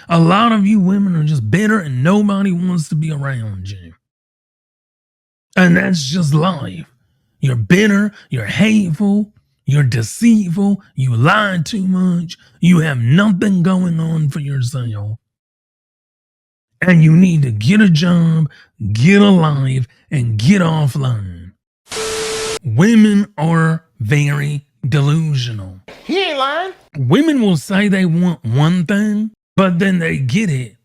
A lot of you women are just bitter and nobody wants to be around you. And that's just life. You're bitter, you're hateful, you're deceitful, you lie too much, you have nothing going on for yourself. And you need to get a job, get a life, and get offline. Women are very delusional. He ain't lying. Women will say they want one thing, but then they get it,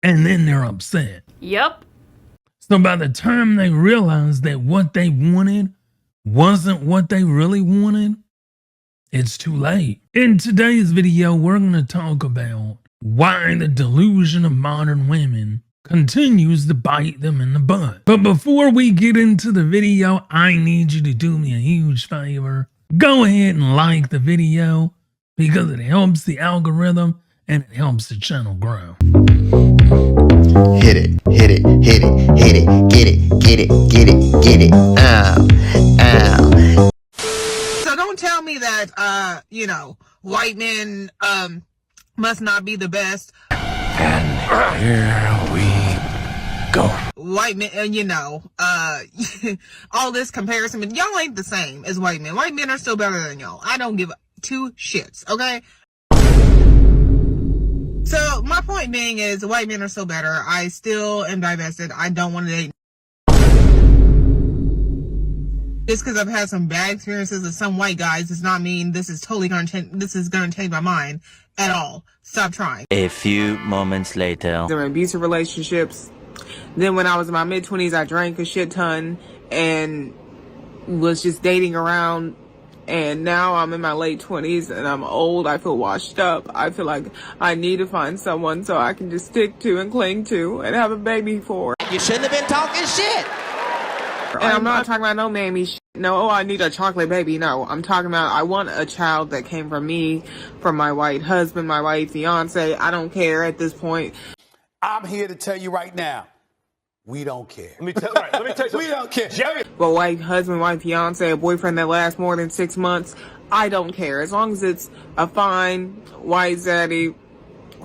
and then they're upset. Yep. So by the time they realize that what they wanted wasn't what they really wanted, it's too late. In today's video, we're going to talk about why the delusion of modern women continues to bite them in the butt. But before we get into the video, I need you to do me a huge favor. Go ahead and like the video because it helps the algorithm and it helps the channel grow. Hit it, hit it, hit it, hit it, get it, get it, get it, get it. Ow, ow. So don't tell me that, white men, must not be the best. And here we go. White men, all this comparison, but y'all ain't the same as white men. White men are still better than y'all. I don't give two shits, okay? So my point being is white men are still better. I still am divested. I don't want to date. Just because I've had some bad experiences with some white guys does not mean this is totally gonna change. This is gonna change my mind at all. Stop trying. A few moments later. There were abusive relationships. Then when I was in my mid-20s, I drank a shit ton and was just dating around. And now I'm in my late 20s and I'm old. I feel washed up. I feel like I need to find someone so I can just stick to and cling to and have a baby for. You shouldn't have been talking shit. And I'm not talking about no mammy shit. No, I need a chocolate baby. No, I'm talking about I want a child that came from me, from my white husband, my white fiance. I don't care at this point. I'm here to tell you right now, we don't care. Let me tell you We don't care. Jerry. But white husband, white fiance, a boyfriend that lasts more than 6 months, I don't care. As long as it's a fine white zaddy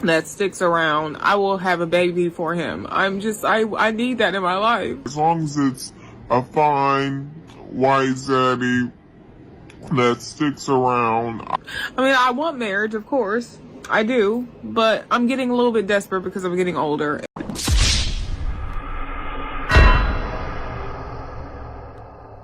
that sticks around, I will have a baby for him. I need that in my life. As long as it's a fine white zaddy that sticks around. I mean, I want marriage, of course. I do. But I'm getting a little bit desperate because I'm getting older.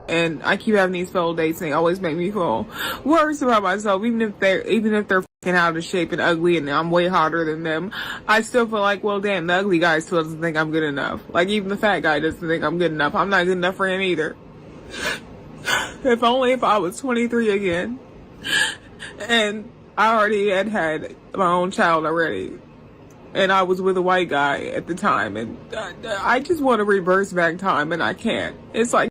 And I keep having these failed dates and they always make me feel worse about myself, even if they're fucking out of shape and ugly and I'm way hotter than them. I still feel like, well, damn, the ugly guy still doesn't think I'm good enough. Like, even the fat guy doesn't think I'm good enough. I'm not good enough for him either. If only if I was 23 again. And I already had my own child already. And I was with a white guy at the time. And I just want to reverse back time and I can't. It's like...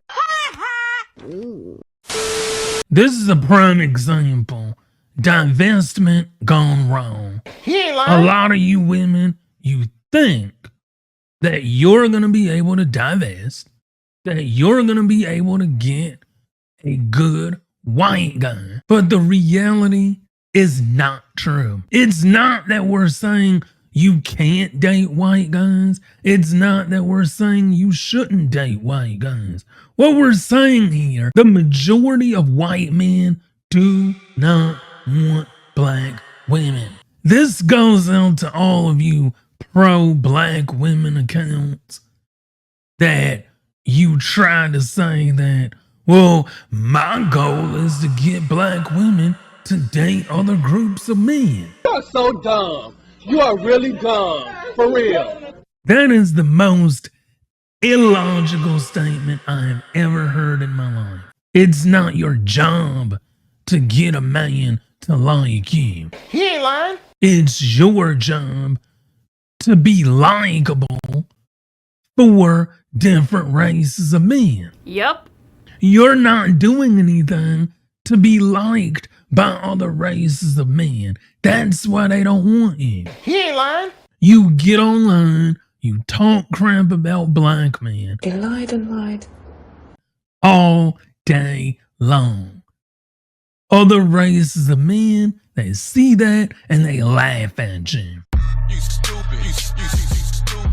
This is a prime example. Divestment gone wrong. He ain't lying. A lot of you women, you think that you're going to be able to divest, that you're going to be able to get a good white guy. But the reality is not true. It's not that we're saying you can't date white guys. It's not that we're saying you shouldn't date white guys. What we're saying here, the majority of white men do not want black women. This goes out to all of you pro-black women accounts that you try to say that, well, my goal is to get black women to date other groups of men. You are so dumb. You are really dumb. For real. That is the most illogical statement I have ever heard in my life. It's not your job to get a man to like you. He ain't lying. It's your job to be likable for different races of men. Yep. You're not doing anything to be liked by other races of men. That's why they don't want you. He ain't lying. You get online, you talk crap about black men. They lied and lied. All day long. Other races of men, they see that and they laugh at you. You stupid.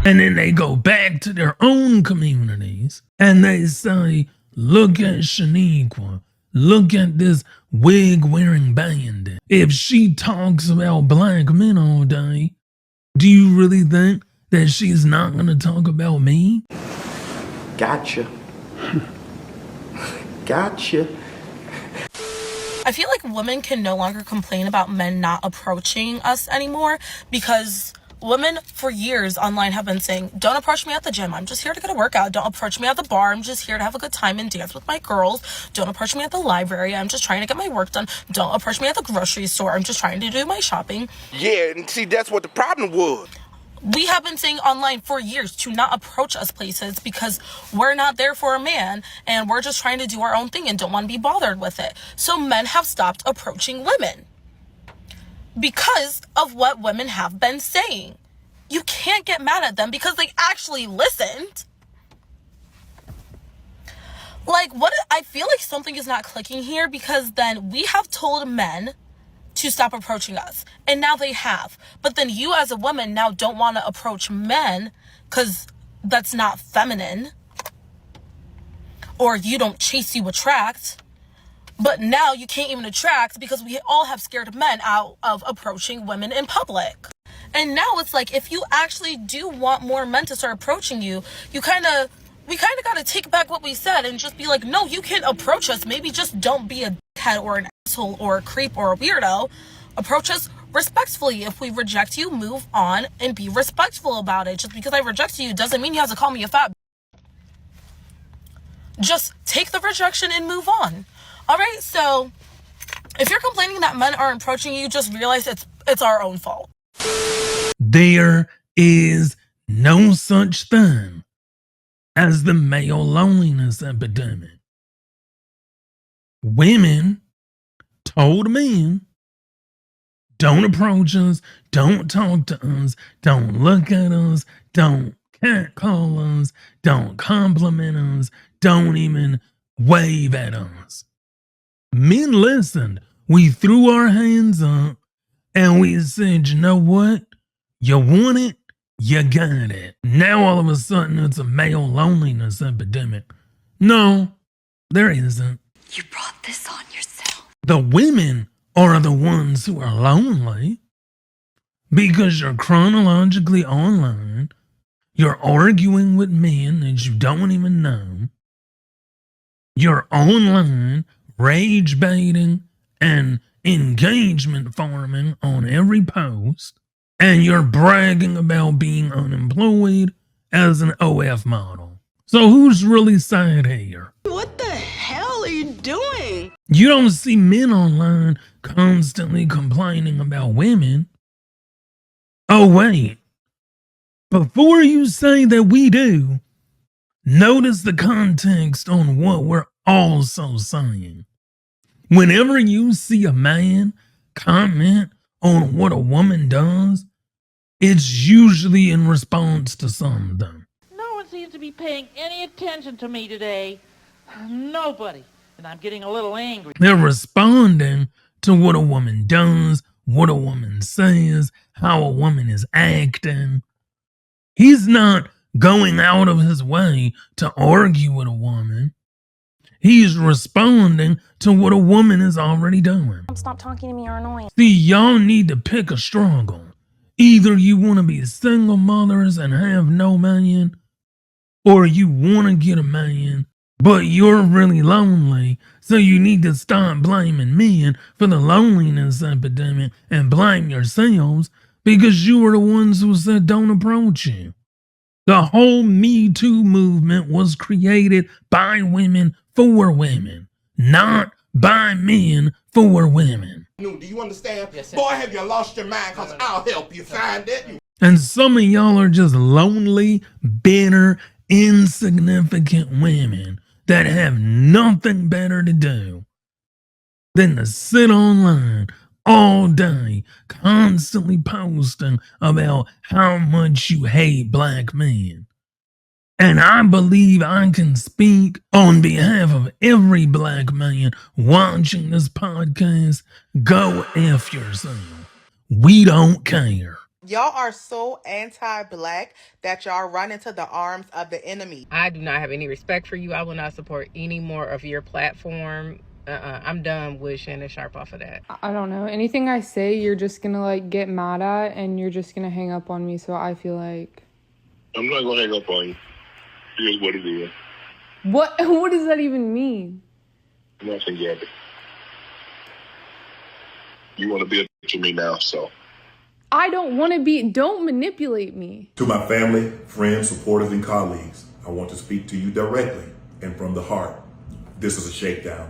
And then they go back to their own communities and they say, look at Shaniqua. Look at this wig wearing bandit. If she talks about black men all day, do you really think that she's not going to talk about me? Gotcha. Gotcha. I feel like women can no longer complain about men not approaching us anymore because women for years online have been saying, don't approach me at the gym. I'm just here to get a workout. Don't approach me at the bar. I'm just here to have a good time and dance with my girls. Don't approach me at the library. I'm just trying to get my work done. Don't approach me at the grocery store. I'm just trying to do my shopping. Yeah, and see, that's what the problem was. We have been saying online for years to not approach us places because we're not there for a man and we're just trying to do our own thing and don't want to be bothered with it. So men have stopped approaching women because of what women have been saying. You can't get mad at them because they actually listened. Like, what? I feel like something is not clicking here because then we have told men to stop approaching us. And now they have. But then you as a woman now don't want to approach men because that's not feminine. Or you don't chase, you attract. But now you can't even attract because we all have scared men out of approaching women in public. And now it's like, if you actually do want more men to start approaching you, we kind of got to take back what we said and just be like, no, you can approach us. Maybe just don't be a dickhead or an asshole or a creep or a weirdo. Approach us respectfully. If we reject you, move on and be respectful about it. Just because I reject you doesn't mean you have to call me a fat. Just take the rejection and move on. All right, so if you're complaining that men aren't approaching you, just realize it's our own fault. There is no such thing as the male loneliness epidemic. Women told men, don't approach us, don't talk to us, don't look at us, don't catcall us, don't compliment us, don't even wave at us. Men listened. We threw our hands up and we said, you know what? You want it? You got it. Now all of a sudden it's a male loneliness epidemic. No, there isn't. You brought this on yourself. The women are the ones who are lonely because you're chronologically online. You're arguing with men that you don't even know. You're online rage baiting and engagement farming on every post. And you're bragging about being unemployed as an OF model. So who's really sad here? What the hell are you doing? You don't see men online constantly complaining about women. Oh, wait. Before you say that we do, notice the context on what we're also saying. Whenever you see a man comment on what a woman does, it's usually in response to something. No one seems to be paying any attention to me today. Nobody. And I'm getting a little angry. They're responding to what a woman does, what a woman says, how a woman is acting. He's not going out of his way to argue with a woman. He's responding to what a woman is already doing. Stop talking to me, you're annoying. See, y'all need to pick a struggle. Either you want to be single mothers and have no man, or you want to get a man, but you're really lonely, so you need to stop blaming men for the loneliness epidemic and blame yourselves because you were the ones who said don't approach you. The whole Me Too movement was created by women for women, not by men for women. Do you understand? Yes, boy, have you lost your mind? Because I'll help you find it. And some of y'all are just lonely, bitter, insignificant women that have nothing better to do than to sit online all day, constantly posting about how much you hate black men. And I believe I can speak on behalf of every black man watching this podcast. Go F yourself. We don't care. Y'all are so anti-black that y'all run into the arms of the enemy. I do not have any respect for you. I will not support any more of your platform. I'm done with Shannon Sharpe off of that. I don't know. Anything I say, you're just gonna like get mad at and you're just gonna hang up on me. So I feel like I'm not gonna hang up on you. Here's what it is. what does that even mean? Nothing, Gabby. You want to be a bitch to me now, so. I don't want to be. Don't manipulate me. To my family, friends, supporters, and colleagues, I want to speak to you directly and from the heart. This is a shakedown.